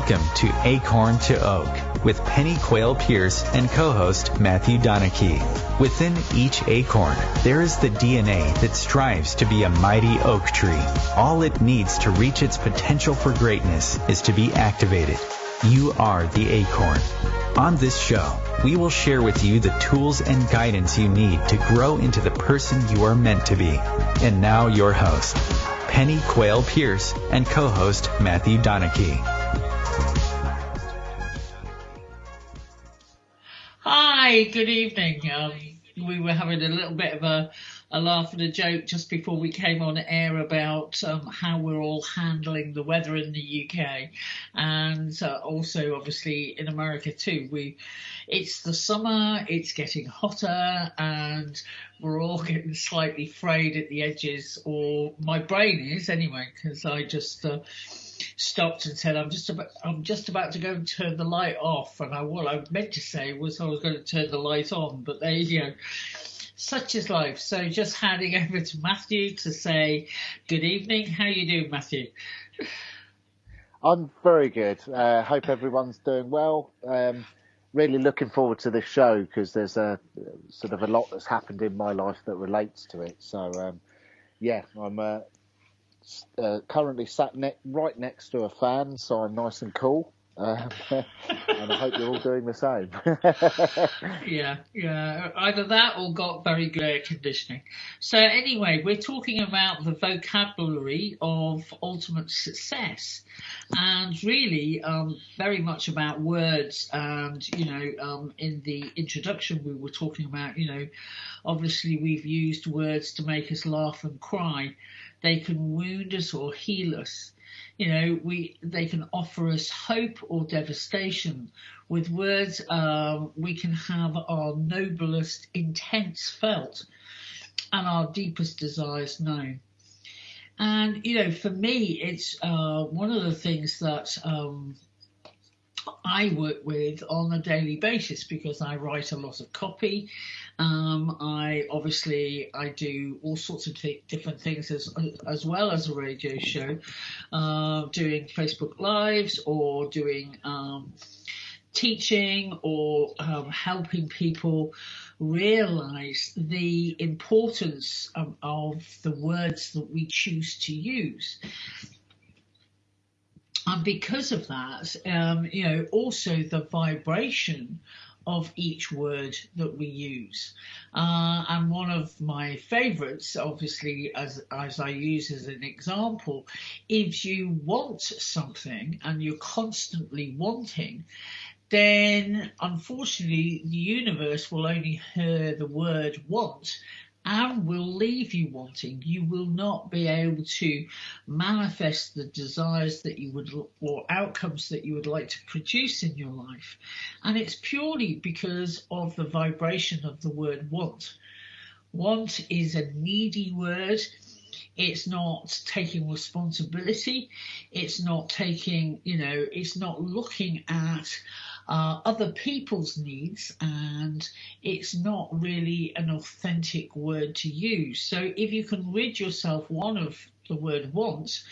Welcome to Acorn to Oak with Pennie Quaile-Pearce and co-host Matthew Donachie. Within each acorn, there is the DNA that strives to be a mighty oak tree. All it needs to reach its potential for greatness is to be activated. You are the acorn. On this show, we will share with you the tools and guidance you need to grow into the person you are meant to be. And now your host, Pennie Quaile-Pearce and co-host Matthew Donachie. Hi, good evening. We were having a little bit of a laugh and a joke just before we came on air about how we're all handling the weather in the UK, and also obviously in America too. It's the summer, it's getting hotter, and we're all getting slightly frayed at the edges, or my brain is anyway, because I just stopped and said, I'm just about to go and turn the light off, and what I meant to say was I was going to turn the light on, but there you go. Such is life. So just handing over to Matthew to say good evening. How you doing, Matthew? I'm very good. Hope everyone's doing well. Really looking forward to this show because there's a sort of a lot that's happened in my life that relates to it. So I'm currently sat right next to a fan, so I'm nice and cool. And I hope you're all doing the same. Yeah. Either that or got very good air conditioning. So anyway, we're talking about the vocabulary of ultimate success, and really very much about words. And in the introduction we were talking about, obviously we've used words to make us laugh and cry. They can wound us or heal us. They can offer us hope or devastation. With words, we can have our noblest intents felt and our deepest desires known. And, for me, it's one of the things that I work with on a daily basis because I write a lot of copy. I do all sorts of different things as well as a radio show, doing Facebook Lives or doing teaching or helping people realize the importance of the words that we choose to use. And because of that, also the vibration of each word that we use. And one of my favorites, obviously, as I use as an example, if you want something and you're constantly wanting, then unfortunately the universe will only hear the word want and will leave you wanting. You will not be able to manifest the desires that you would, or outcomes that you would like to produce in your life. And it's purely because of the vibration of the word want. Want is a needy word. It's not taking responsibility. It's not taking, it's not looking at other people's needs, and it's not really an authentic word to use. So if you can rid yourself, one, of the word want,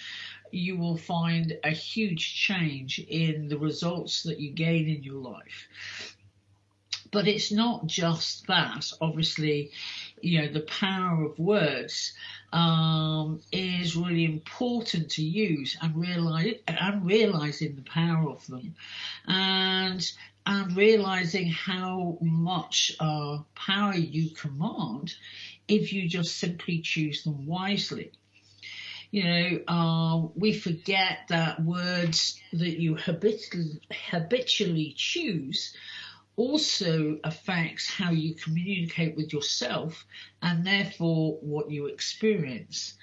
you will find a huge change in the results that you gain in your life. But it's not just that. Obviously, the power of words is really important to use, and realizing the power of them, and realizing how much power you command if you just simply choose them wisely. We forget that words that you habitually choose also affects how you communicate with yourself and therefore what you experience.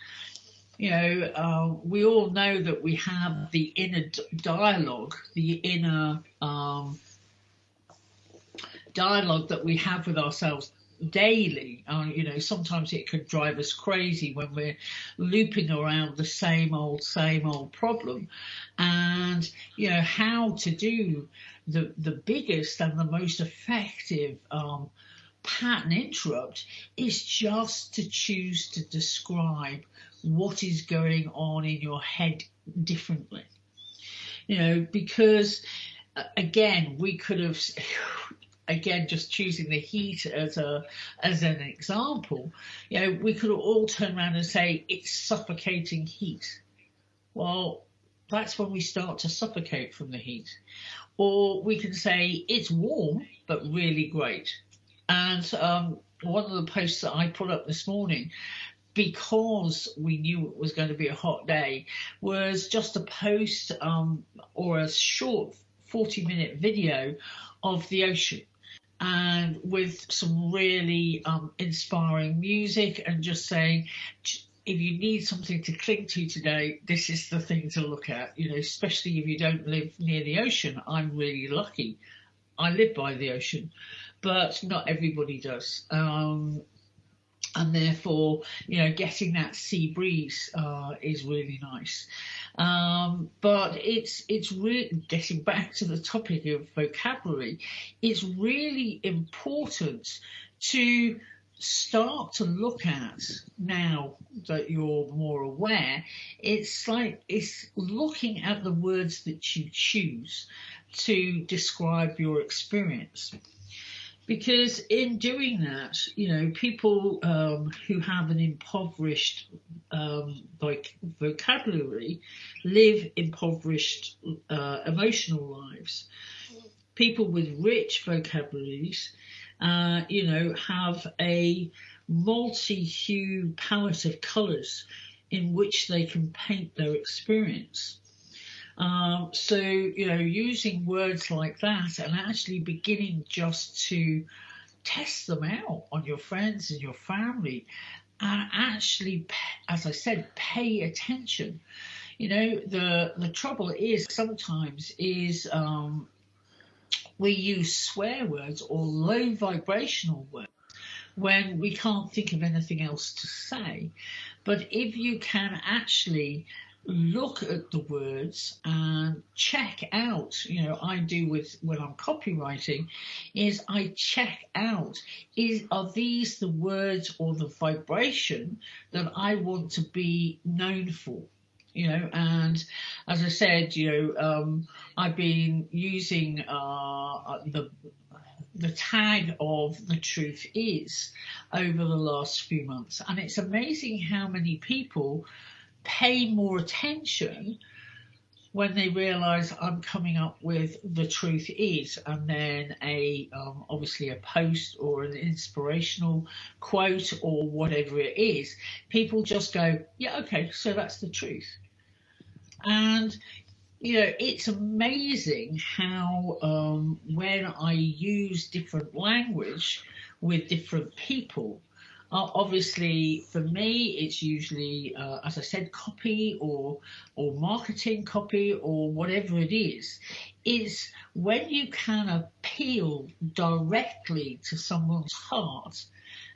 We all know that we have the inner dialogue, the inner dialogue that we have with ourselves daily. Sometimes it can drive us crazy when we're looping around the same old problem. And how to do the biggest and the most effective pattern interrupt is just to choose to describe what is going on in your head differently. because again, we could have, again, just choosing the heat as an example, we could all turn around and say it's suffocating heat. Well, that's when we start to suffocate from the heat. Or we can say it's warm but really great. And one of the posts that I put up this morning, because we knew it was going to be a hot day, was just a post or a short 40-minute video of the ocean, and with some really inspiring music, and just saying, if you need something to cling to today, this is the thing to look at, especially if you don't live near the ocean. I'm really lucky. I live by the ocean, but not everybody does. And therefore, getting that sea breeze is really nice. But it's really, getting back to the topic of vocabulary, it's really important to start to look at, now that you're more aware, it's looking at the words that you choose to describe your experience. Because in doing that, people who have an impoverished vocabulary live impoverished emotional lives. People with rich vocabularies, have a multi-hue palette of colours in which they can paint their experience. So, using words like that and actually beginning just to test them out on your friends and your family, and actually, as I said, pay attention. The trouble is sometimes we use swear words or low vibrational words when we can't think of anything else to say. But if you can actually look at the words and check out, I do with when I'm copywriting, is I check out, are these the words or the vibration that I want to be known for? And as I said, I've been using the tag of the truth is over the last few months, and it's amazing how many people pay more attention when they realise I'm coming up with the truth is, and then obviously a post or an inspirational quote or whatever it is. People just go, yeah, okay, so that's the truth. And it's amazing how when I use different language with different people, obviously for me it's usually, as I said, copy or marketing copy or whatever it is when you can appeal directly to someone's heart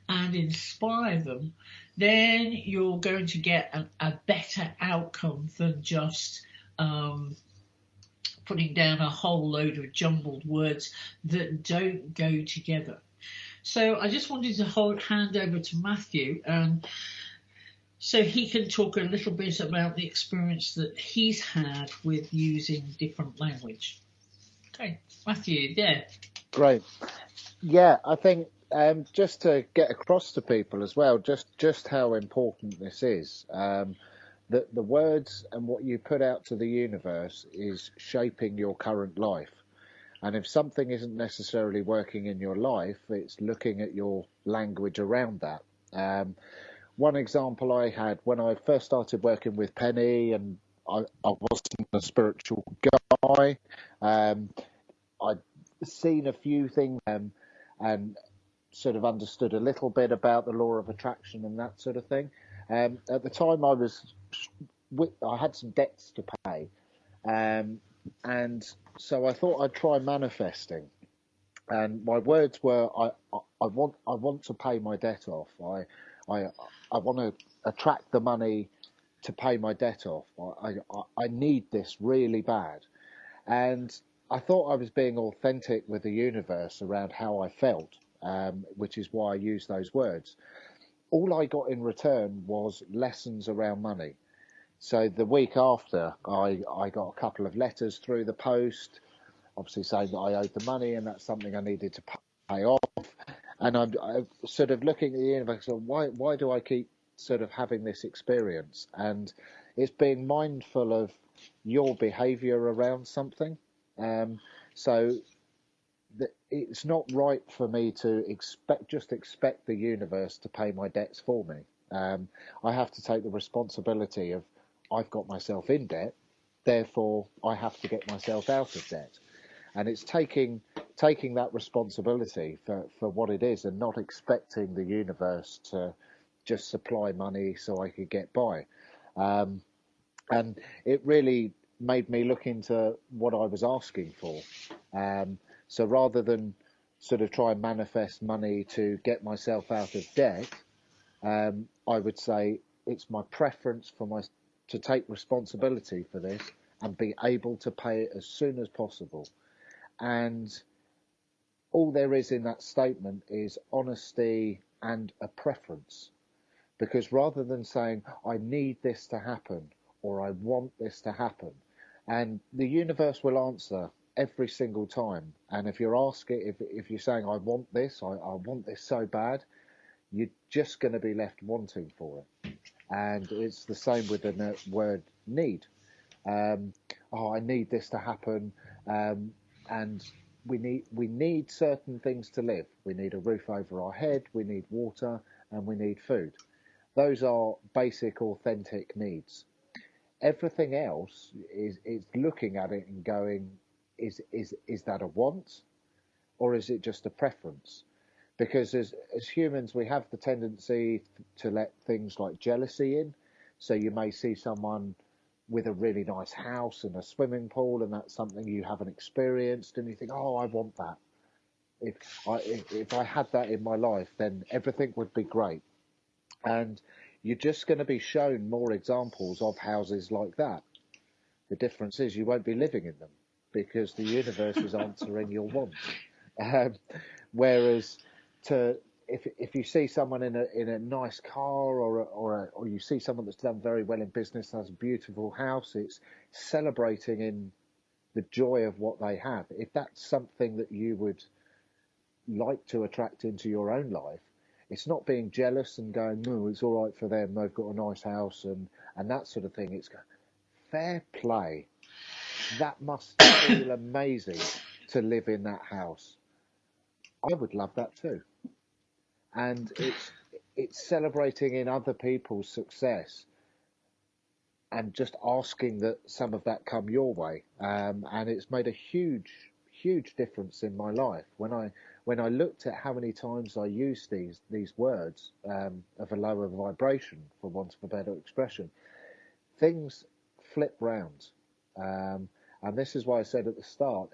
and inspire them, then you're going to get a better outcome than just putting down a whole load of jumbled words that don't go together. So I just wanted to hand over to Matthew, so he can talk a little bit about the experience that he's had with using different language. Okay, Matthew, there. Great. Yeah, I think just to get across to people as well, just how important this is. The words and what you put out to the universe is shaping your current life. And if something isn't necessarily working in your life, it's looking at your language around that. One example I had when I first started working with Pennie, and I wasn't a spiritual guy. I'd seen a few things and sort of understood a little bit about the law of attraction and that sort of thing. At the time, I had some debts to pay, and so I thought I'd try manifesting. And my words were, I want to pay my debt off. I want to attract the money to pay my debt off. I need this really bad. And I thought I was being authentic with the universe around how I felt, which is why I used those words. All I got in return was lessons around money. So the week after, I got a couple of letters through the post, obviously saying that I owed the money and that's something I needed to pay off. And I'm sort of looking at the universe, why do I keep sort of having this experience? And it's being mindful of your behaviour around something. So it's not right for me to expect the universe to pay my debts for me. I have to take the responsibility of I've got myself in debt, therefore I have to get myself out of debt. And it's taking that responsibility for what it is and not expecting the universe to just supply money so I could get by. And it really made me look into what I was asking for. So rather than sort of try and manifest money to get myself out of debt, I would say it's my preference to take responsibility for this and be able to pay it as soon as possible. And all there is in that statement is honesty and a preference. Because rather than saying, I need this to happen, or I want this to happen, and the universe will answer every single time. And if you're asking, if you're saying, I want this, I want this so bad, you're just going to be left wanting for it. And it's the same with the word need. I need this to happen. And we need certain things to live. We need a roof over our head, we need water, and we need food. Those are basic, authentic needs. Everything else is looking at it and going, is that a want, or is it just a preference? Because as humans, we have the tendency to let things like jealousy in. So you may see someone with a really nice house and a swimming pool, and that's something you haven't experienced, and you think, oh, I want that. If I had that in my life, then everything would be great. And you're just going to be shown more examples of houses like that. The difference is you won't be living in them because the universe is answering your wants. Whereas if you see someone in a nice car or you see someone that's done very well in business, has a beautiful house, it's celebrating in the joy of what they have. If that's something that you would like to attract into your own life, it's not being jealous and going, no, it's all right for them, they've got a nice house and that sort of thing. It's fair play. That must feel amazing to live in that house. I would love that too. And it's celebrating in other people's success and just asking that some of that come your way. And it's made a huge difference in my life. When I looked at how many times I used these words of a lower vibration, for want of a better expression, things flip round. And this is why I said at the start,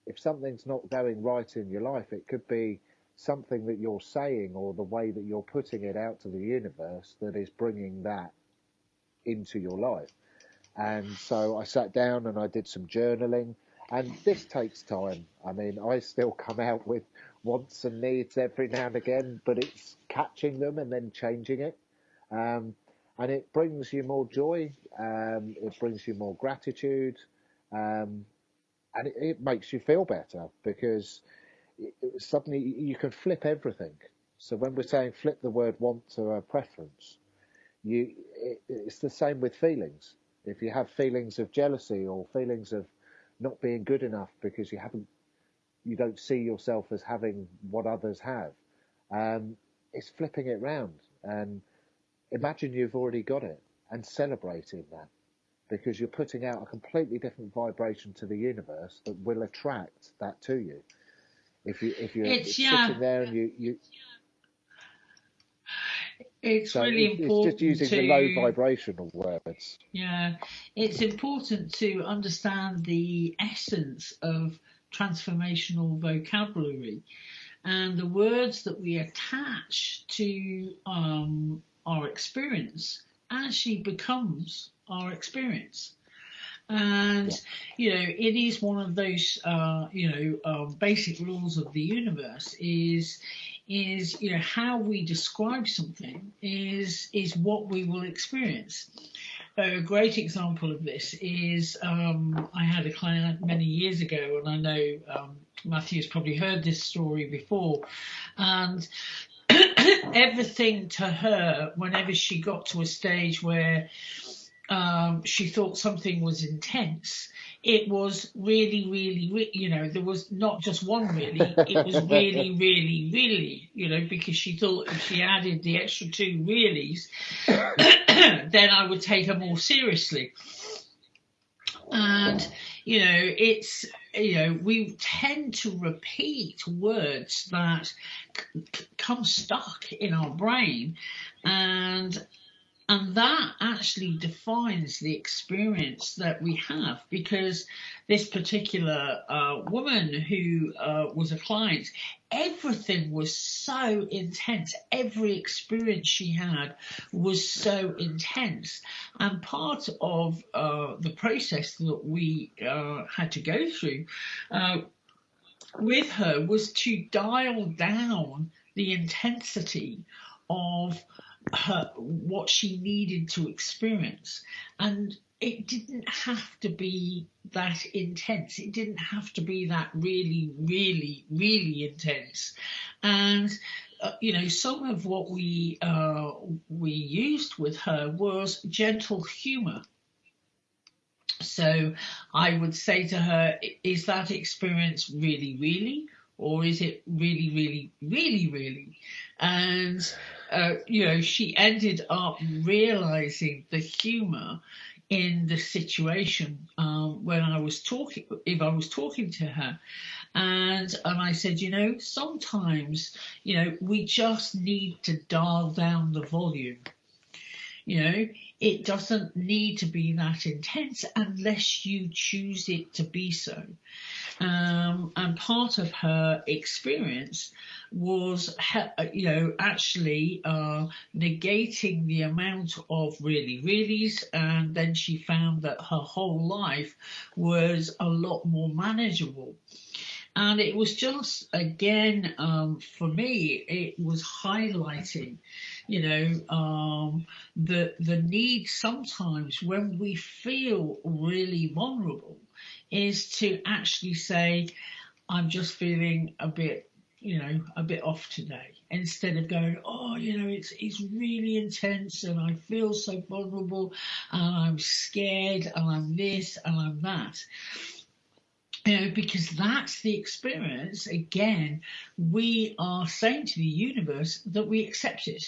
if something's not going right in your life, it could be something that you're saying or the way that you're putting it out to the universe that is bringing that into your life. And so I sat down and I did some journaling, and this takes time. I mean, I still come out with wants and needs every now and again, but it's catching them and then changing it. And it brings you more joy, it brings you more gratitude, and it makes you feel better because suddenly you can flip everything. So when we're saying flip the word want to a preference, it's the same with feelings. If you have feelings of jealousy or feelings of not being good enough because you don't see yourself as having what others have, it's flipping it round and imagine you've already got it and celebrating that, because you're putting out a completely different vibration to the universe that will attract that to you. If you're sitting there and you it's so really important. It's just using the low vibrational words. Yeah, it's important to understand the essence of transformational vocabulary, and the words that we attach to our experience actually becomes our experience. And it is one of those basic rules of the universe is how we describe something is what we will experience. A great example of this is I had a client many years ago, and I know Matthew's probably heard this story before, and everything to her, whenever she got to a stage where she thought something was intense, it was really, there was not just one really, it was really, because she thought if she added the extra two reallys, then I would take her more seriously. And, it's, we tend to repeat words that come stuck in our brain, and that actually defines the experience that we have, because this particular woman who was a client, everything was so intense. Every experience she had was so intense. And part of the process that we had to go through with her was to dial down the intensity of what she needed to experience. And it didn't have to be that intense. It didn't have to be that really intense. And some of what we used with her was gentle humor. So I would say to her, is that experience really, or is it really? And she ended up realizing the humor in the situation when I was talking to her. And I said, sometimes, we just need to dial down the volume. It doesn't need to be that intense unless you choose it to be so. And part of her experience was, actually negating the amount of reallys, and then she found that her whole life was a lot more manageable. And it was just, again, for me, it was highlighting, the need sometimes when we feel really vulnerable is to actually say, I'm just feeling a bit off today, instead of going, it's really intense and I feel so vulnerable and I'm scared and I'm this and I'm that. Because that's the experience. Again, we are saying to the universe that we accept it.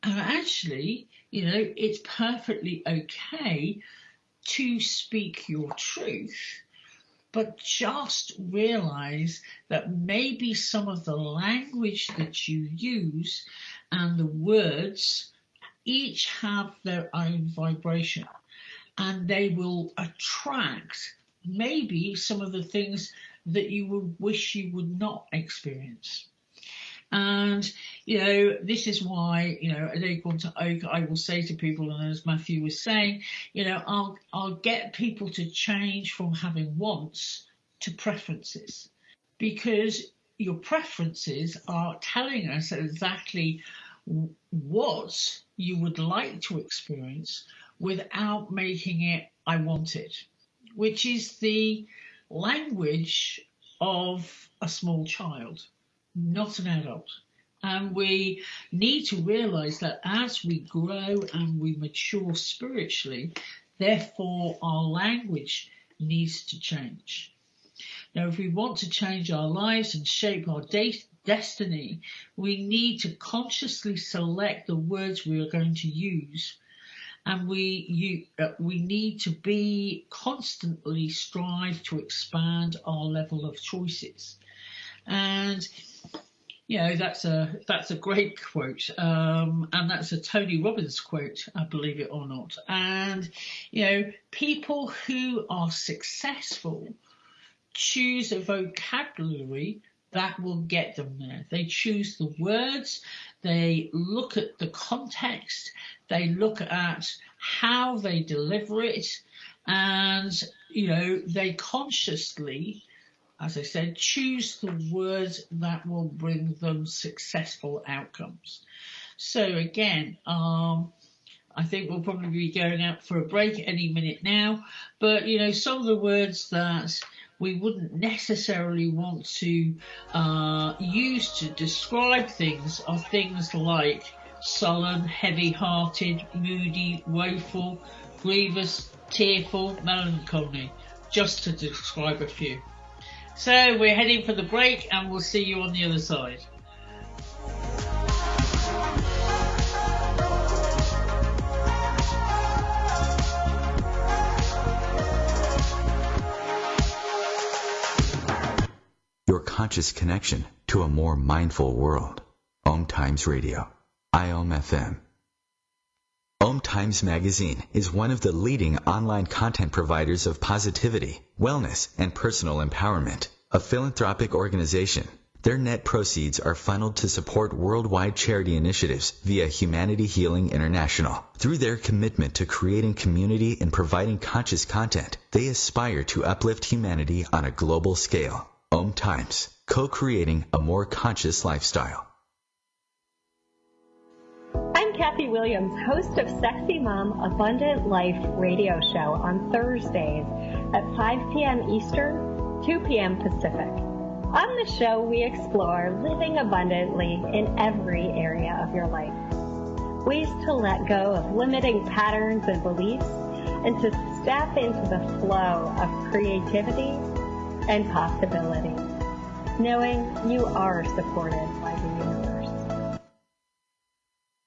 And actually, it's perfectly okay to speak your truth, but just realize that maybe some of the language that you use and the words each have their own vibration, and they will attract maybe some of the things that you would wish you would not experience. And, this is why, at Acorn to Oak, I will say to people, and as Matthew was saying, I'll get people to change from having wants to preferences, because your preferences are telling us exactly what you would like to experience without making it, I want it, which is the language of a small child, not an adult. And we need to realize that as we grow and we mature spiritually, therefore our language needs to change. Now, if we want to change our lives and shape our destiny, we need to consciously select the words we are going to use. And we need to be constantly strive to expand our level of choices. And that's a great quote, and that's a Tony Robbins quote, believe it or not. And people who are successful choose a vocabulary that will get them there. They choose the words, they look at the context, they look at how they deliver it, and they consciously, as I said, choose the words that will bring them successful outcomes. So again, I think we'll probably be going out for a break any minute now. But, some of the words that we wouldn't necessarily want to use to describe things are things like sullen, heavy-hearted, moody, woeful, grievous, tearful, melancholy, just to describe a few. So we're heading for the break, and we'll see you on the other side. Your conscious connection to a more mindful world. OMTimes Radio. IOM-FM. OMTimes Magazine is one of the leading online content providers of positivity, wellness, and personal empowerment. A philanthropic organization, their net proceeds are funneled to support worldwide charity initiatives via Humanity Healing International. Through their commitment to creating community and providing conscious content, they aspire to uplift humanity on a global scale. OMTimes, co-creating a more conscious lifestyle. I'm Kathy Williams, host of Sexy Mom Abundant Life radio show on Thursdays at 5 p.m. Eastern, 2 p.m. Pacific. On the show, we explore living abundantly in every area of your life. Ways to let go of limiting patterns and beliefs and to step into the flow of creativity and possibility, knowing you are supported by the universe.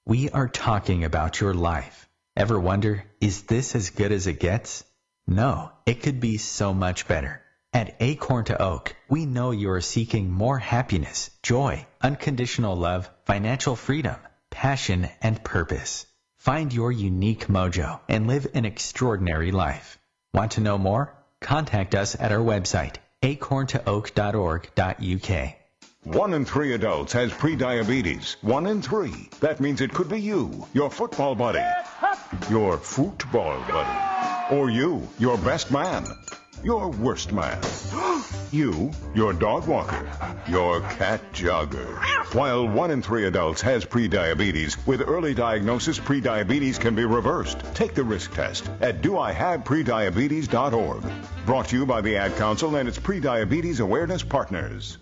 We are talking about your life. Ever wonder, is this as good as it gets? No, it could be so much better. At Acorn to Oak, we know you are seeking more happiness, joy, unconditional love, financial freedom, passion, and purpose. Find your unique mojo and live an extraordinary life. Want to know more? Contact us at our website, acorntooak.org.uk. 1 in 3 adults has prediabetes. 1 in 3. That means it could be you, your football buddy, your football buddy, or you, your best man, your worst man, you, your dog walker, your cat jogger. While 1 in 3 adults has prediabetes, with early diagnosis, prediabetes can be reversed. Take the risk test at doihaveprediabetes.org. Brought to you by the Ad Council and its Prediabetes Awareness Partners.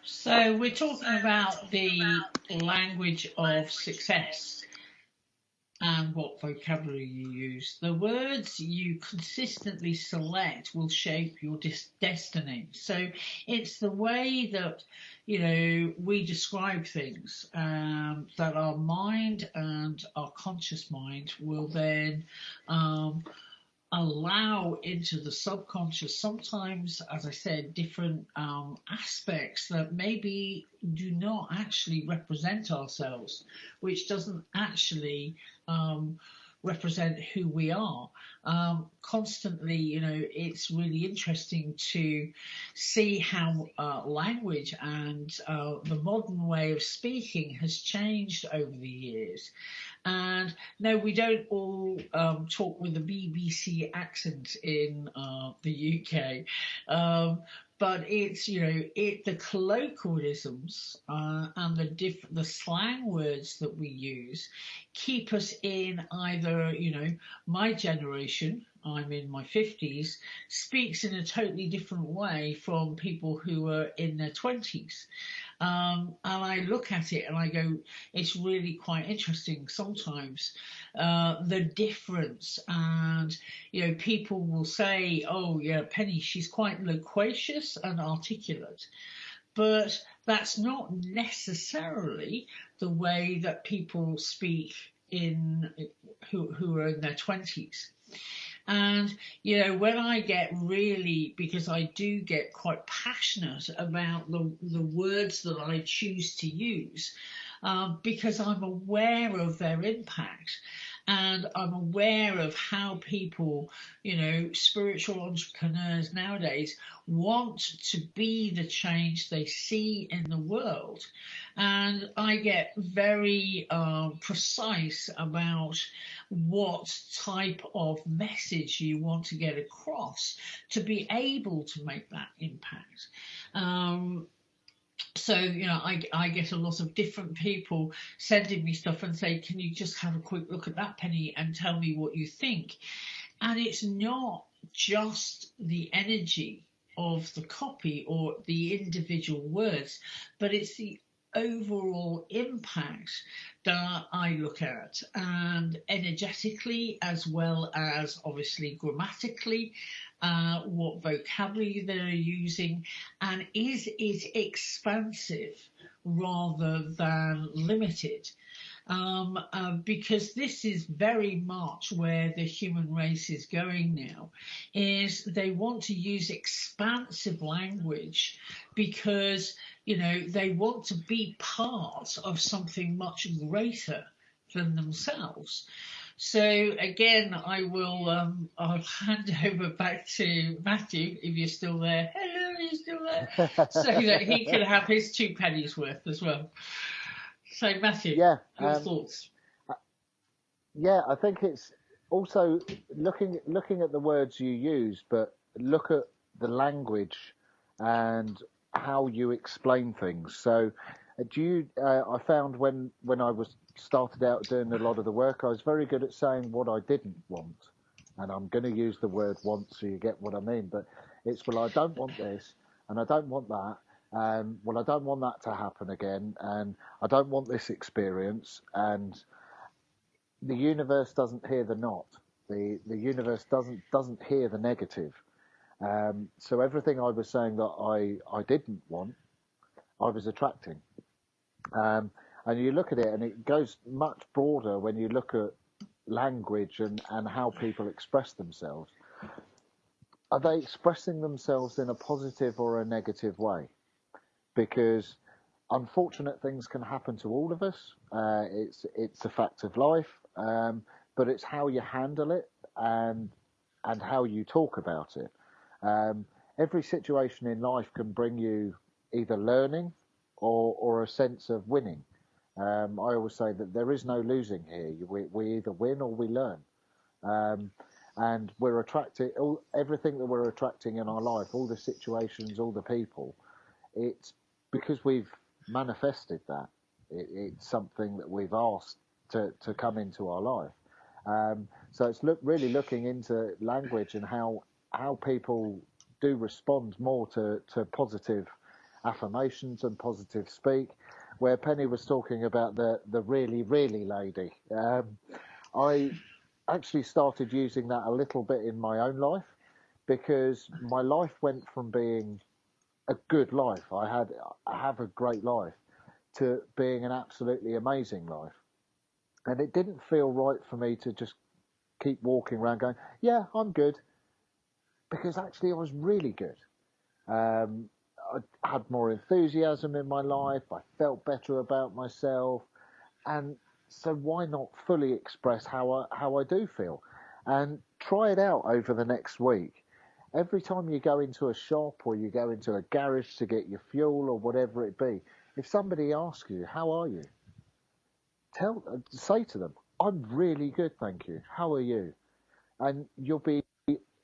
So we're talking about the language of success and what vocabulary you use. The words you consistently select will shape your destiny. So it's the way that, we describe things that our mind and our conscious mind will then allow into the subconscious, sometimes, as I said, different aspects that maybe do not actually represent ourselves, which doesn't actually represent who we are. Constantly, it's really interesting to see how language and the modern way of speaking has changed over the years. And no, we don't all talk with a BBC accent in the UK. But it's, the colloquialisms and the slang words that we use keep us in either, my generation, I'm in my 50s, speaks in a totally different way from people who are in their 20s. And I look at it and I go, it's really quite interesting sometimes, the difference. And, people will say, oh, yeah, Penny, she's quite loquacious and articulate. But that's not necessarily the way that people speak who are in their 20s. And, when I get really, because I do get quite passionate about the words that I choose to use, because I'm aware of their impact. And I'm aware of how people, spiritual entrepreneurs nowadays want to be the change they see in the world. And I get very precise about what type of message you want to get across to be able to make that impact. So, I get a lot of different people sending me stuff and say, can you just have a quick look at that, Penny, and tell me what you think? And it's not just the energy of the copy or the individual words, but it's the overall impact that I look at, and energetically as well as obviously grammatically, what vocabulary they're using, and is it expansive rather than limited? Because this is very much where the human race is going now, is they want to use expansive language because, they want to be part of something much greater than themselves. So again, I'll hand over back to Matthew, if you're still there. Hello, are you still there? So that he can have his 2 pennies worth as well. So Matthew, your thoughts? Yeah, I think it's also looking at the words you use, but look at the language and how you explain things. So I found when I started out doing a lot of the work, I was very good at saying what I didn't want. And I'm going to use the word want so you get what I mean. But it's, well, I don't want this and I don't want that. Well, I don't want that to happen again. And I don't want this experience. And the universe doesn't hear the not. The universe doesn't hear the negative. So everything I was saying that I didn't want, I was attracting. And you look at it, and it goes much broader when you look at language and how people express themselves. Are they expressing themselves in a positive or a negative way? Because unfortunate things can happen to all of us. It's a fact of life, but it's how you handle it and how you talk about it. Every situation in life can bring you either learning or a sense of winning. I always say that there is no losing here. We either win or we learn. And we're attracting everything that we're attracting in our life, all the situations, all the people. It's because we've manifested that. It's something that we've asked to come into our life. So it's really looking into language and how people do respond more to positive affirmations and positive speak. Where Penny was talking about the really, really lady, I actually started using that a little bit in my own life, because my life went from being a good life, I have a great life, to being an absolutely amazing life. And it didn't feel right for me to just keep walking around going, yeah, I'm good, because actually I was really good. I had more enthusiasm in my life. I felt better about myself. And so why not fully express how I do feel? And try it out over the next week. Every time you go into a shop or you go into a garage to get your fuel or whatever it be, if somebody asks you, how are you? Say to them, I'm really good, thank you. How are you? And you'll be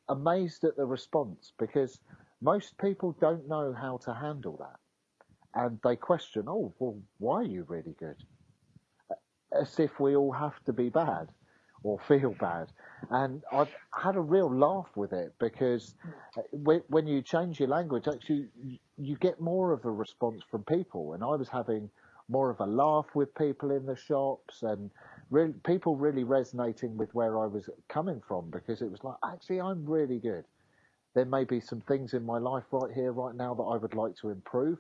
amazed at the response, because most people don't know how to handle that. And they question, oh, well, why are you really good? As if we all have to be bad or feel bad. And I've had a real laugh with it, because when you change your language, actually, you get more of a response from people. And I was having more of a laugh with people in the shops, and people really resonating with where I was coming from, because it was like, actually, I'm really good. There may be some things in my life right here, right now, that I would like to improve,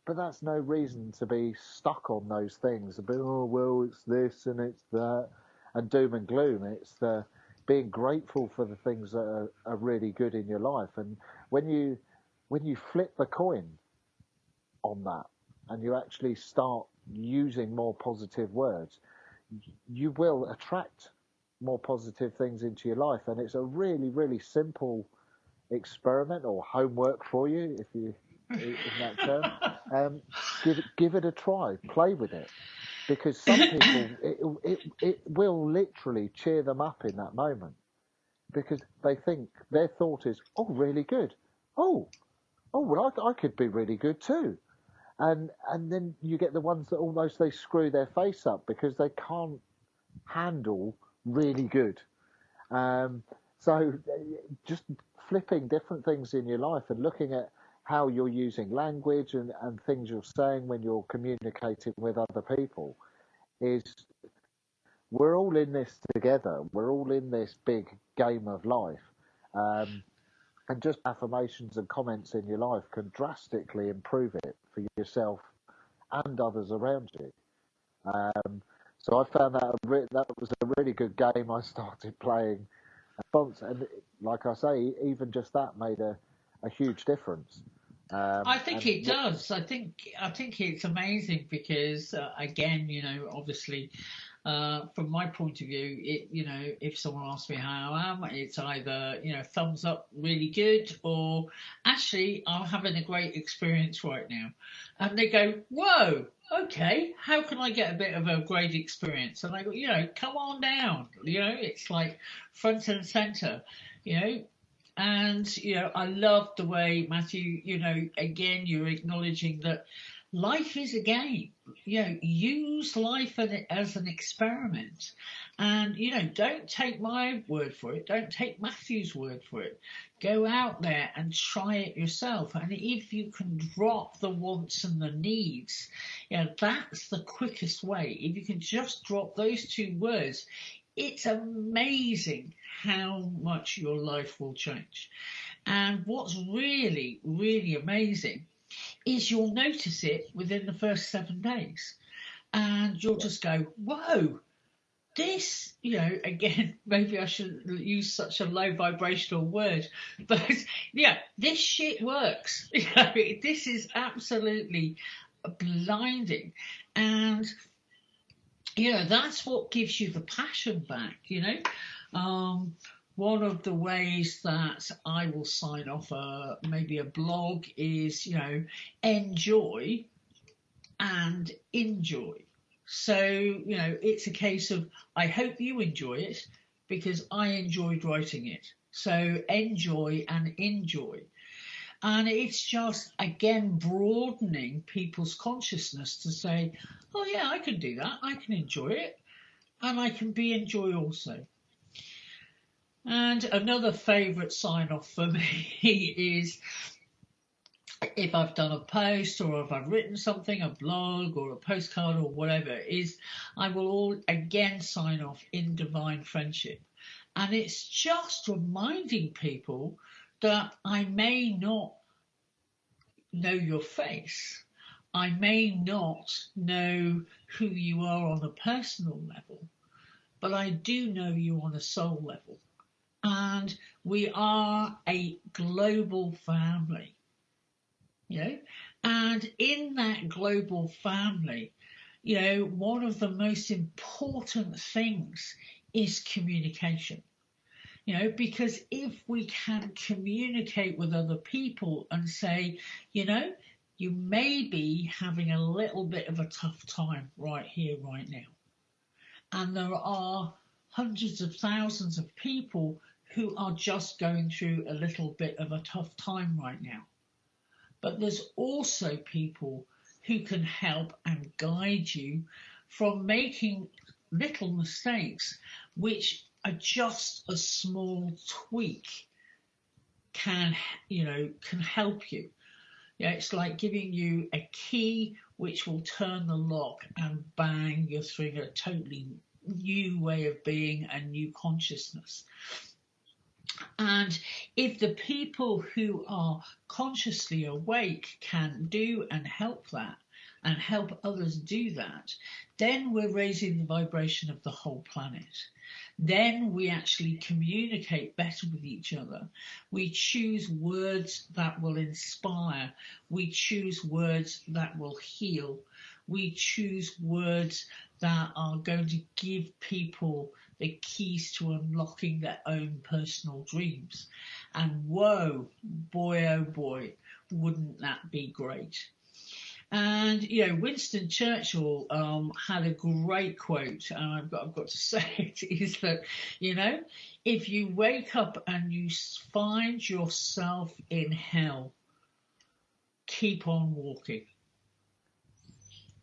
but that's no reason to be stuck on those things. Oh, well, it's this and it's that, and doom and gloom. It's the being grateful for the things that are really good in your life. And when you flip the coin on that, and you actually start using more positive words, you will attract more positive things into your life. And it's a really, really simple experiment or homework for you, if you in that term. Give it a try. Play with it, because some people it will literally cheer them up in that moment, because they think their thought is, oh, really good. Oh, well, I could be really good too. And then you get the ones that almost they screw their face up because they can't handle really good. So just flipping different things in your life and looking at how you're using language and things you're saying when you're communicating with other people is, we're all in this together. We're all in this big game of life. And just affirmations and comments in your life can drastically improve it for yourself and others around you. So I found that that was a really good game I started playing. And like I say, even just that made a huge difference. I think it does. I think it's amazing because, again, obviously, from my point of view, if someone asks me how I am, it's either, thumbs up, really good, or actually, I'm having a great experience right now. And they go, whoa, okay, how can I get a bit of a great experience? And I go, come on down. It's like front and center, And, I love the way, Matthew, again, you're acknowledging that life is a game. Use life as an experiment. And, don't take my word for it. Don't take Matthew's word for it. Go out there and try it yourself. And if you can drop the wants and the needs, that's the quickest way. If you can just drop those two words, it's amazing how much your life will change. And what's really, really amazing is you'll notice it within the first 7 days. And you'll just go, whoa, this, again, maybe I shouldn't use such a low vibrational word, but this shit works. This is absolutely blinding. And that's what gives you the passion back, One of the ways that I will sign off maybe a blog is, enjoy and enjoy. So, it's a case of, I hope you enjoy it because I enjoyed writing it. So enjoy and enjoy. And it's just, again, broadening people's consciousness to say, oh, yeah, I can do that. I can enjoy it. And I can be enjoy also. And another favourite sign-off for me is if I've done a post or if I've written something, a blog or a postcard or whatever, is I will all again sign off in divine friendship. And it's just reminding people that I may not know your face. I may not know who you are on a personal level, but I do know you on a soul level. And we are a global family, and in that global family, one of the most important things is communication. Because if we can communicate with other people and say, you may be having a little bit of a tough time right here, right now. And there are hundreds of thousands of people who are just going through a little bit of a tough time right now. But there's also people who can help and guide you from making little mistakes, which are just a small tweak can help you. It's like giving you a key which will turn the lock and bang, you're through a totally new way of being and new consciousness. And if the people who are consciously awake can do and help that and help others do that, then we're raising the vibration of the whole planet. Then we actually communicate better with each other. We choose words that will inspire. We choose words that will heal. We choose words that are going to give people the keys to unlocking their own personal dreams. And whoa, boy, oh boy, wouldn't that be great? And, you know, Winston Churchill had a great quote, and I've got to say it, is that, you know, if you wake up and you find yourself in hell, keep on walking.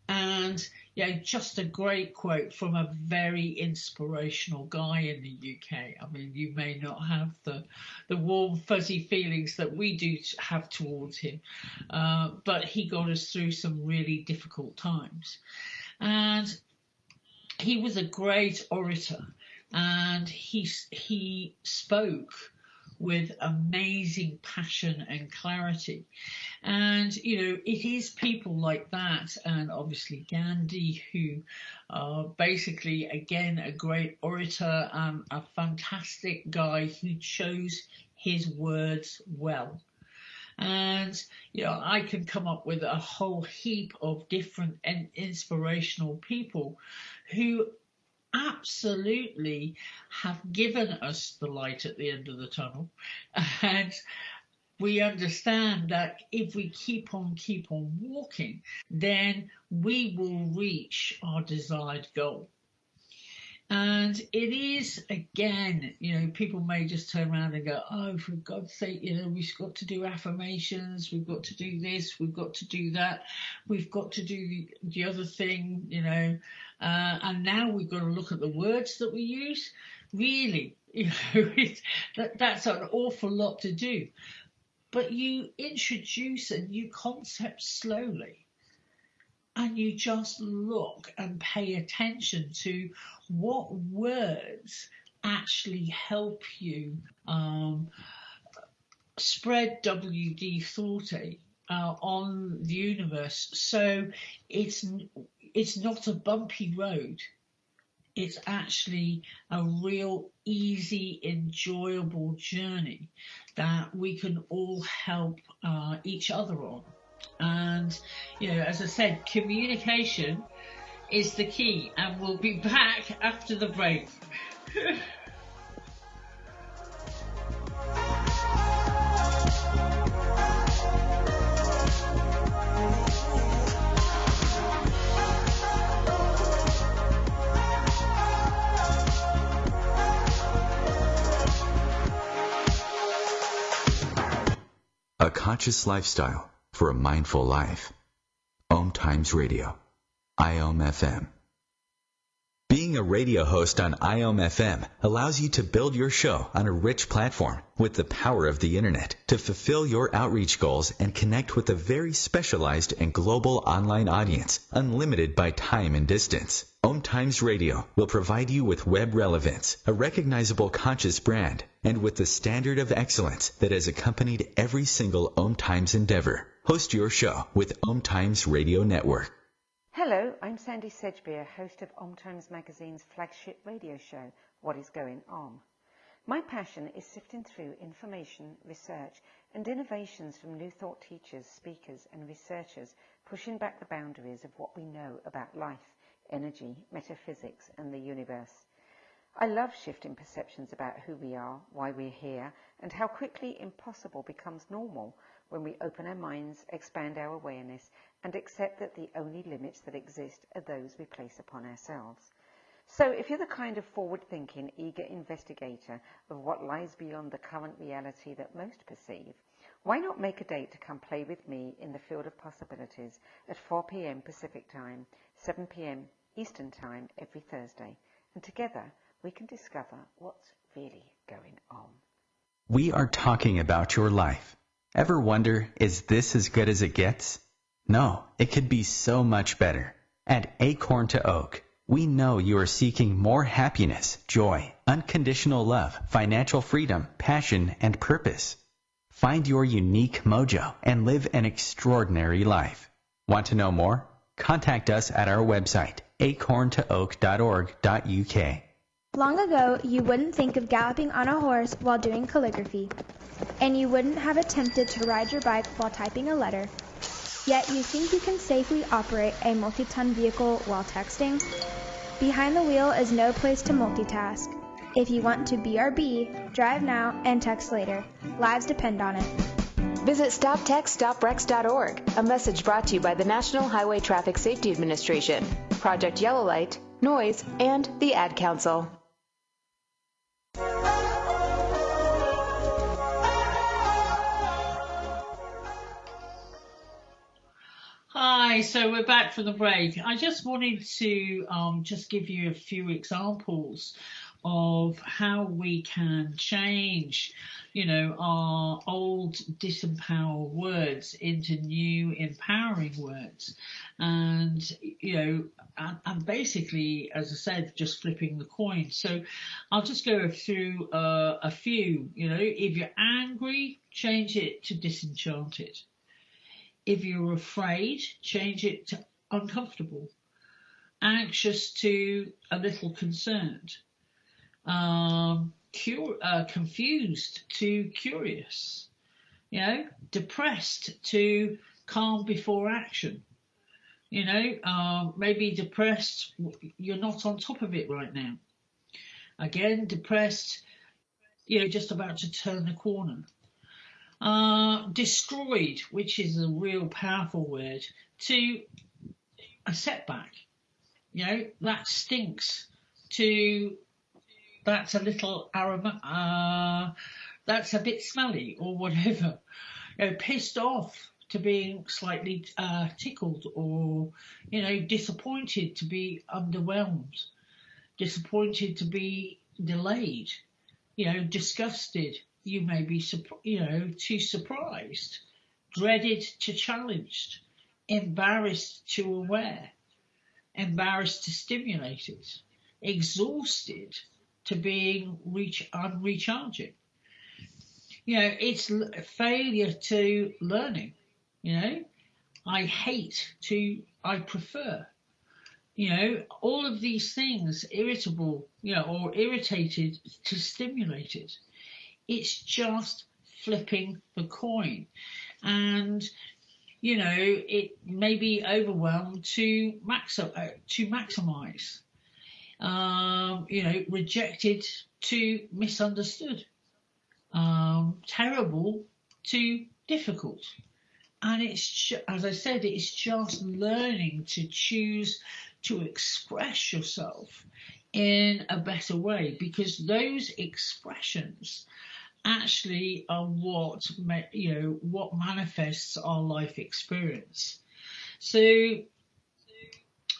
And, yeah, just a great quote from a very inspirational guy in the UK. I mean, you may not have the warm, fuzzy feelings that we do have towards him, but he got us through some really difficult times. And he was a great orator, and he spoke with amazing passion and clarity. And, you know, it is people like that, and obviously Gandhi, who are basically, again, a great orator, a fantastic guy who chose his words well. And, you know, I can come up with a whole heap of different and inspirational people who absolutely have given us the light at the end of the tunnel, and we understand that if we keep on walking, then we will reach our desired goal. And it is, again, you know, people may just turn around and go, oh, for God's sake, you know, we've got to do affirmations, we've got to do this, we've got to do that, we've got to do the other thing, you know, and now we've got to look at the words that we use. Really, you know, that's an awful lot to do. But you introduce a new concept slowly, and you just look and pay attention to what words actually help you spread WD Forte on the universe. So it's not a bumpy road. It's actually a real easy, enjoyable journey that we can all help each other on. And, you know, as I said, communication is the key, and we'll be back after the break. A conscious lifestyle for a mindful life. OMTimes Radio, IOM FM. Being a radio host on IOM FM allows you to build your show on a rich platform with the power of the internet to fulfill your outreach goals and connect with a very specialized and global online audience, unlimited by time and distance. OMTimes Radio will provide you with web relevance, a recognizable conscious brand, and with the standard of excellence that has accompanied every single OMTimes endeavor. Host your show with OMTimes Radio Network. Hello, I'm Sandy Sedgbeer, host of OMTimes Magazine's flagship radio show, What is Going On? My passion is sifting through information, research, and innovations from new thought teachers, speakers, and researchers, pushing back the boundaries of what we know about life, energy, metaphysics, and the universe. I love shifting perceptions about who we are, why we're here, and how quickly impossible becomes normal when we open our minds, expand our awareness, and accept that the only limits that exist are those we place upon ourselves. So if you're the kind of forward-thinking, eager investigator of what lies beyond the current reality that most perceive, why not make a date to come play with me in the field of possibilities at 4 p.m. Pacific Time, 7 p.m. Eastern Time every Thursday, and together we can discover what's really going on. We are talking about your life. Ever wonder, is this as good as it gets? No, it could be so much better. At Acorn to Oak, we know you are seeking more happiness, joy, unconditional love, financial freedom, passion, and purpose. Find your unique mojo and live an extraordinary life. Want to know more? Contact us at our website, acorntooak.org.uk. Long ago, you wouldn't think of galloping on a horse while doing calligraphy, and you wouldn't have attempted to ride your bike while typing a letter, yet you think you can safely operate a multi-ton vehicle while texting? Behind the wheel is no place to multitask. If you want to BRB, drive now and text later. Lives depend on it. Visit StopTextStopWrecks.org, a message brought to you by the National Highway Traffic Safety Administration, Project Yellow Light, Noise, and the Ad Council. Hi, so we're back from the break. I just wanted to just give you a few examples of how we can change, our old disempowered words into new empowering words. And, and basically, as I said, just flipping the coin. So I'll just go through a few, if you're angry, change it to disenchanted. If you're afraid, change it to uncomfortable. Anxious to a little concerned. Confused to curious. Depressed to calm before action. Maybe depressed, you're not on top of it right now. Again, depressed, just about to turn the corner. Destroyed, which is a real powerful word, to a setback. That stinks, to that's a little that's a bit smelly or whatever. Pissed off to being slightly tickled, or disappointed to be underwhelmed, disappointed to be delayed, disgusted. You may be, too surprised, dreaded to challenged, embarrassed to aware, embarrassed to stimulated, exhausted to being unrecharging. It's failure to learning. I hate to I prefer. All of these things, irritable, or irritated to stimulated. It's just flipping the coin. And, it may be overwhelmed to maximize. Rejected to misunderstood. Terrible to difficult. And it's, as I said, it's just learning to choose to express yourself in a better way, because those expressions actually are what manifests our life experience. So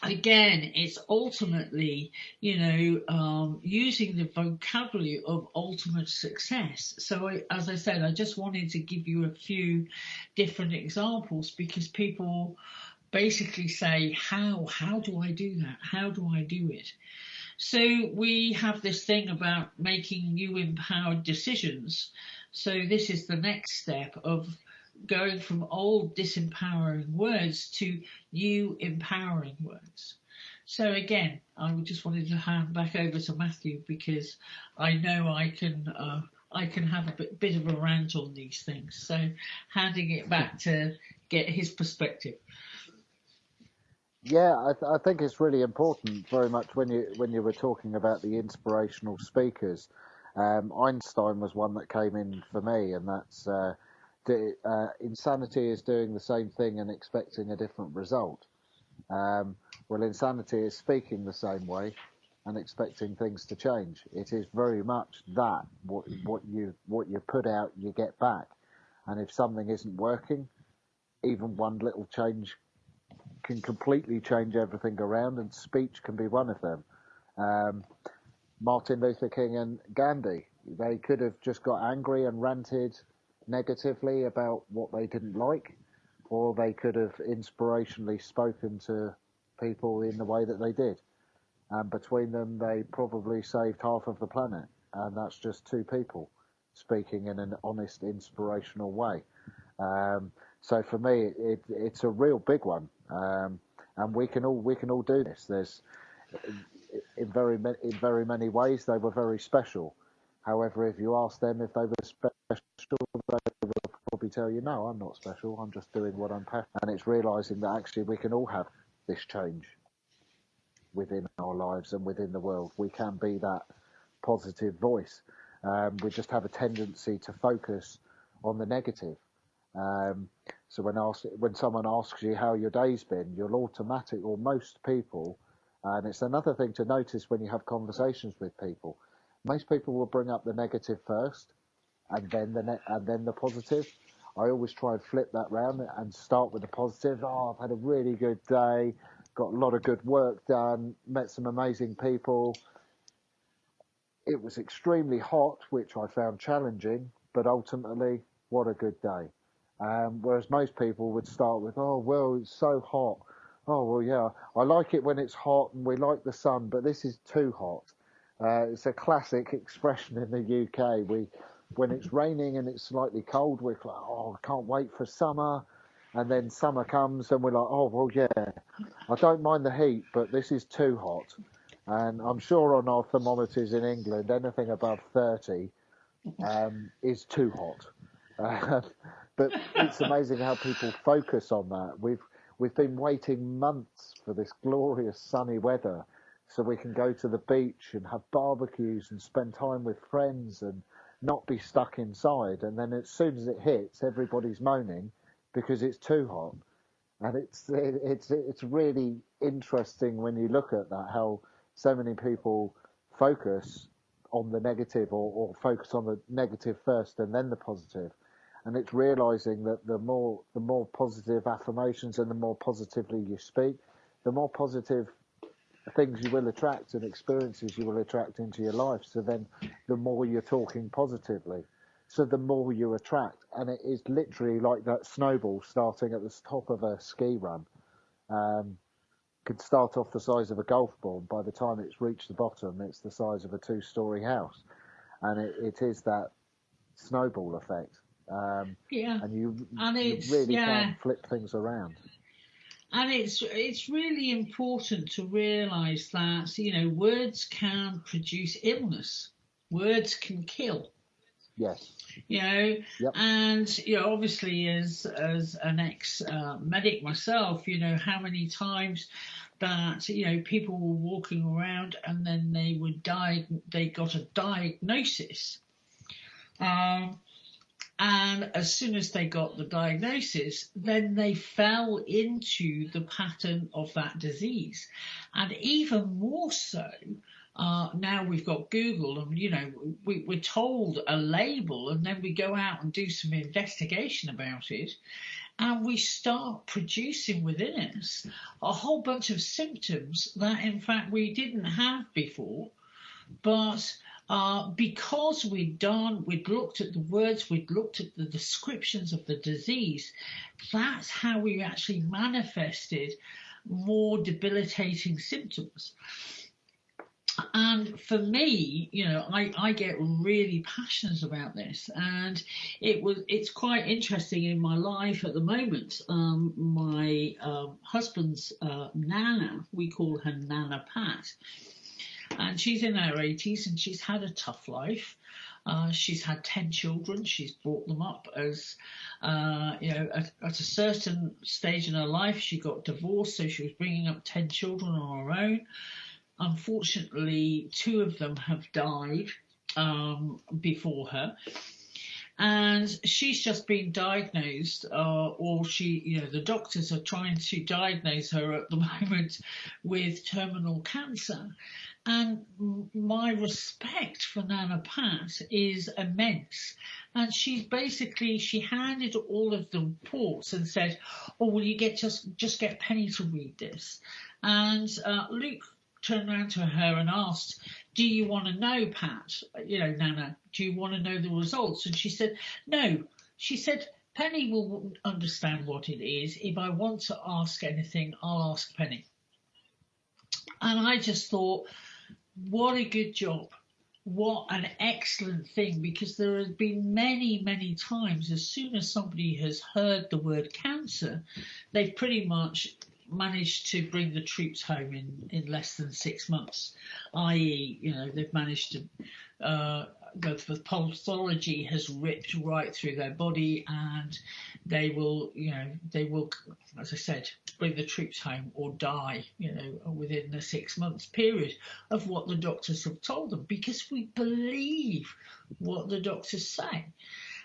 again, it's ultimately, using the vocabulary of ultimate success. So as I said, I just wanted to give you a few different examples, because people basically say, how do I do that? How do I do it? So we have this thing about making new empowered decisions. So this is the next step of going from old disempowering words to new empowering words. So again, I just wanted to hand back over to Matthew, because I know I can have a bit of a rant on these things. So handing it back to get his perspective. Yeah, I think it's really important, very much when you were talking about the inspirational speakers. Einstein was one that came in for me, and that's insanity is doing the same thing and expecting a different result. Well, insanity is speaking the same way and expecting things to change. It is very much that what you put out, you get back. And if something isn't working, even one little change can completely change everything around, and speech can be one of them. Martin Luther King and Gandhi, they could have just got angry and ranted negatively about what they didn't like, or they could have inspirationally spoken to people in the way that they did. And between them, they probably saved half of the planet. And that's just two people speaking in an honest, inspirational way. So for me, it's a real big one. And we can all do this. There's in very many ways they were very special. However, if you ask them if they were special, they will probably tell you, no, I'm not special. I'm just doing what I'm passionate. And it's realising that actually we can all have this change. within our lives and within the world. We can be that positive voice. We just have a tendency to focus on the negative. So when someone asks you how your day's been, you'll automatic, or most people, and it's another thing to notice when you have conversations with people, most people will bring up the negative first, and then the positive. I always try and flip that round and start with the positive. Oh, I've had a really good day, got a lot of good work done, met some amazing people. It was extremely hot, which I found challenging, but ultimately, what a good day. Whereas most people would start with, oh, well, it's so hot. Oh, well, yeah, I like it when it's hot and we like the sun, but this is too hot. It's a classic expression in the UK. When it's raining and it's slightly cold, we're like, oh, I can't wait for summer. And then summer comes and we're like, oh, well, yeah, I don't mind the heat, but this is too hot. And I'm sure on our thermometers in England, anything above 30 is too hot. But it's amazing how people focus on that. We've been waiting months for this glorious sunny weather so we can go to the beach and have barbecues and spend time with friends and not be stuck inside. And then as soon as it hits, everybody's moaning because it's too hot. And it's really interesting when you look at that, how so many people focus on the negative or focus on the negative first and then the positive. And it's realizing that the more positive affirmations and the more positively you speak, the more positive things you will attract and experiences you will attract into your life. So then the more you're talking positively, so the more you attract. And it is literally like that snowball starting at the top of a ski run. Could start off the size of a golf ball. By the time it's reached the bottom, it's the size of a 2-story house. And it is that snowball effect. And you really can't flip things around. And it's really important to realise that, you know, words can produce illness. Words can kill. Yes. You know, yep. And, you know, obviously as an ex-medic myself, you know, how many times that, you know, people were walking around and then they got a diagnosis. And as soon as they got the diagnosis, then they fell into the pattern of that disease. And even more so, now we've got Google and, you know, we're told a label and then we go out and do some investigation about it. And we start producing within us a whole bunch of symptoms that, in fact, we didn't have before. But because we'd looked at the words, we'd looked at the descriptions of the disease, that's how we actually manifested more debilitating symptoms. And for me, you know, I get really passionate about this, and it's quite interesting in my life at the moment. My husband's Nana, we call her Nana Pat, and she's in her 80s and she's had a tough life. She's had 10 children. She's brought them up as, you know, at a certain stage in her life, she got divorced, so she was bringing up 10 children on her own. Unfortunately, 2 of them have died before her. And she's just been diagnosed, or you know, the doctors are trying to diagnose her at the moment with terminal cancer. And my respect for Nana Pat is immense. And she handed all of the reports and said, oh, will you just get Penny to read this? And Luke turned around to her and asked, do you want to know, Pat, you know, Nana, do you want to know the results? And she said, no. She said, Penny will understand what it is. If I want to ask anything, I'll ask Penny. And I just thought, what a good job. What an excellent thing, because there have been many, many times as soon as somebody has heard the word cancer, they've pretty much managed to bring the troops home in less than 6 months, i.e., you know, they've managed to the pathology has ripped right through their body, and they will, as I said, bring the troops home or die, within the 6 months period of what the doctors have told them, because we believe what the doctors say.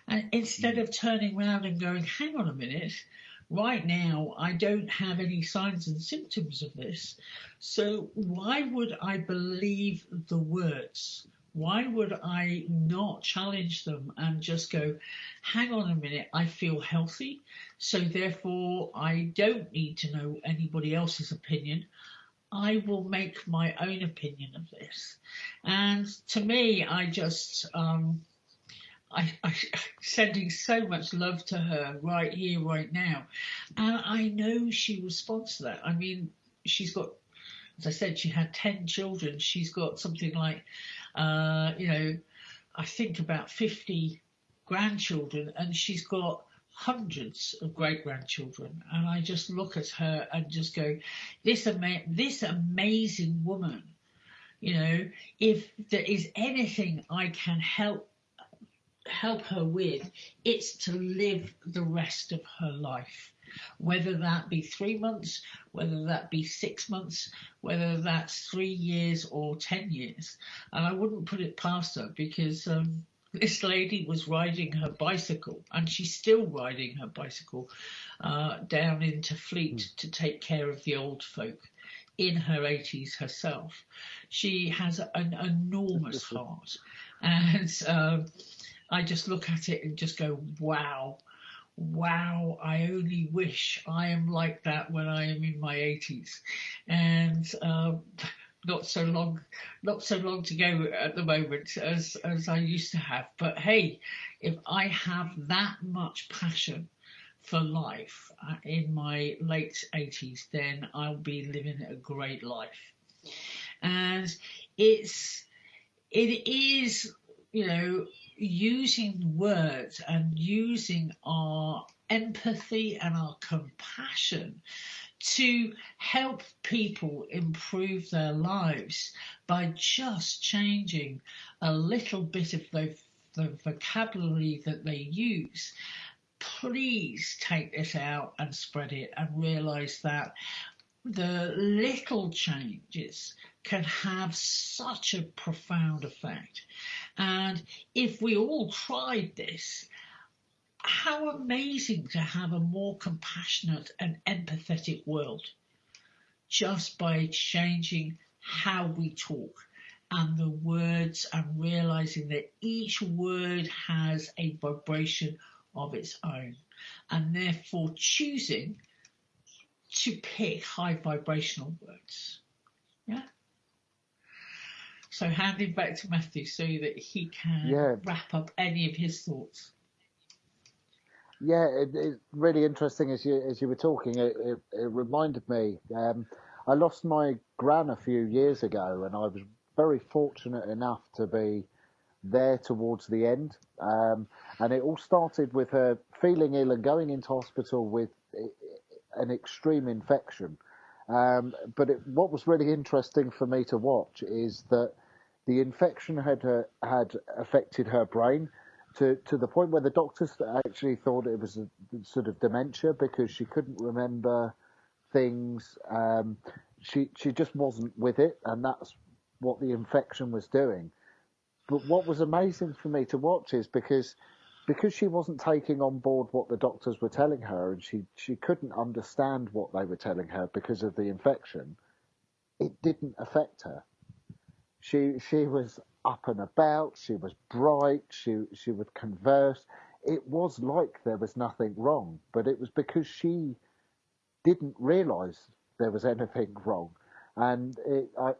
And instead of turning around and going, hang on a minute, right now I don't have any signs and symptoms of this, so why would I believe the words? Why would I not challenge them and just go, hang on a minute, I feel healthy, so therefore I don't need to know anybody else's opinion. I will make my own opinion of this. And to me, I just... I sending so much love to her right here, right now. And I know she responds to that. I mean, she's got, as I said, she had 10 children. She's got something like, I think about 50 grandchildren, and she's got hundreds of great-grandchildren. And I just look at her and just go, this amazing woman, if there is anything I can help her with, it's to live the rest of her life, whether that be 3 months, whether that be 6 months, whether that's 3 years or 10 years. And I wouldn't put it past her, because this lady was riding her bicycle, and she's still riding her bicycle down into Fleet to take care of the old folk in her 80s herself. She has an enormous heart, and I just look at it and just go, wow, I only wish I am like that when I am in my 80s. And not so long to go at the moment as I used to have. But hey, if I have that much passion for life in my late 80s, then I'll be living a great life. And it is, using words and using our empathy and our compassion to help people improve their lives by just changing a little bit of the vocabulary that they use. Please take this out and spread it, and realise that the little changes can have such a profound effect. And if we all tried this, how amazing to have a more compassionate and empathetic world, just by changing how we talk and the words, and realizing that each word has a vibration of its own, and therefore choosing to pick high vibrational words. Yeah. So handing back to Matthew so that he can wrap up any of his thoughts. Yeah, it's really interesting as you were talking. It reminded me. I lost my gran a few years ago, and I was very fortunate enough to be there towards the end. And it all started with her feeling ill and going into hospital with an extreme infection. But what was really interesting for me to watch is that the infection had affected her brain to the point where the doctors actually thought it was a sort of dementia, because she couldn't remember things. She just wasn't with it, and that's what the infection was doing. But what was amazing for me to watch is because she wasn't taking on board what the doctors were telling her, and she couldn't understand what they were telling her because of the infection, it didn't affect her. She was up and about, she was bright, she would converse. It was like there was nothing wrong, but it was because she didn't realise there was anything wrong. And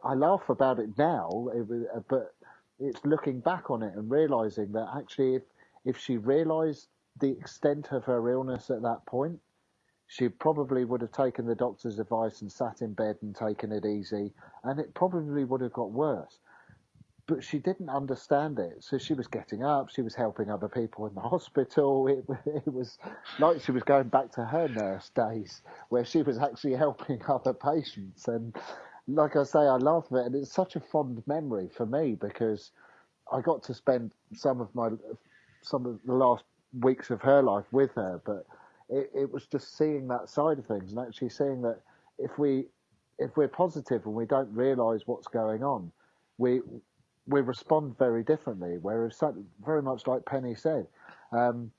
I laugh about it now, but it's looking back on it and realising that actually if she realised the extent of her illness at that point, she probably would have taken the doctor's advice and sat in bed and taken it easy, and it probably would have got worse. But she didn't understand it, so she was getting up, she was helping other people in the hospital. It was like she was going back to her nurse days, where she was actually helping other patients. And like I say, I laugh at it, and it's such a fond memory for me, because I got to spend some of the last weeks of her life with her, but it was just seeing that side of things and actually seeing that if we're positive and we don't realise what's going on, we respond very differently. Whereas very much like Penny said, and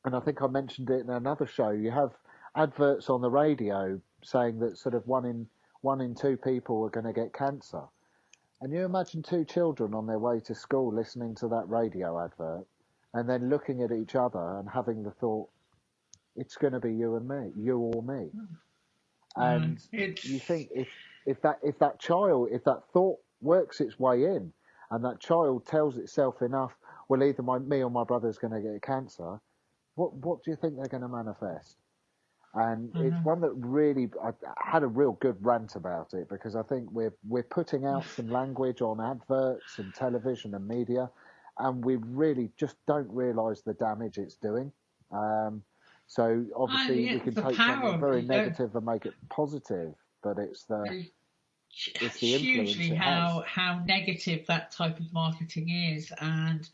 I think I mentioned it in another show, you have adverts on the radio saying that sort of one in two people are going to get cancer. And you imagine two children on their way to school listening to that radio advert and then looking at each other and having the thought, it's going to be you and me, you or me. And you think if that thought works its way in and that child tells itself enough, well, either me or my brother's going to get cancer, what do you think they're going to manifest? And it's one that really, I had a real good rant about it, because I think we're putting out some language on adverts and television and media, and we really just don't realise the damage it's doing. So obviously we can take something very negative and make it positive, but it's the influence hugely it has. how negative that type of marketing is, and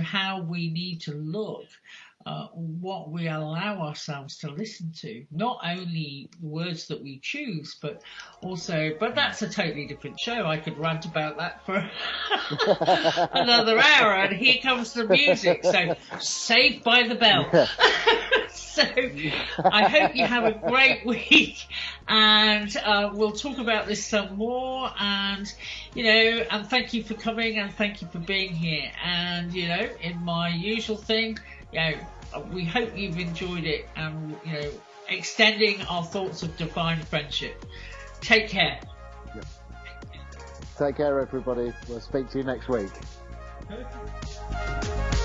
how we need to look what we allow ourselves to listen to, not only the words that we choose, but that's a totally different show. I could rant about that for another hour, and here comes the music. So Saved by the Bell. So I hope you have a great week, and we'll talk about this some more, and and thank you for coming, and thank you for being here, and in my usual thing, we hope you've enjoyed it, and extending our thoughts of divine friendship. Take care. Yep. Take care, everybody. We'll speak to you next week. Okay.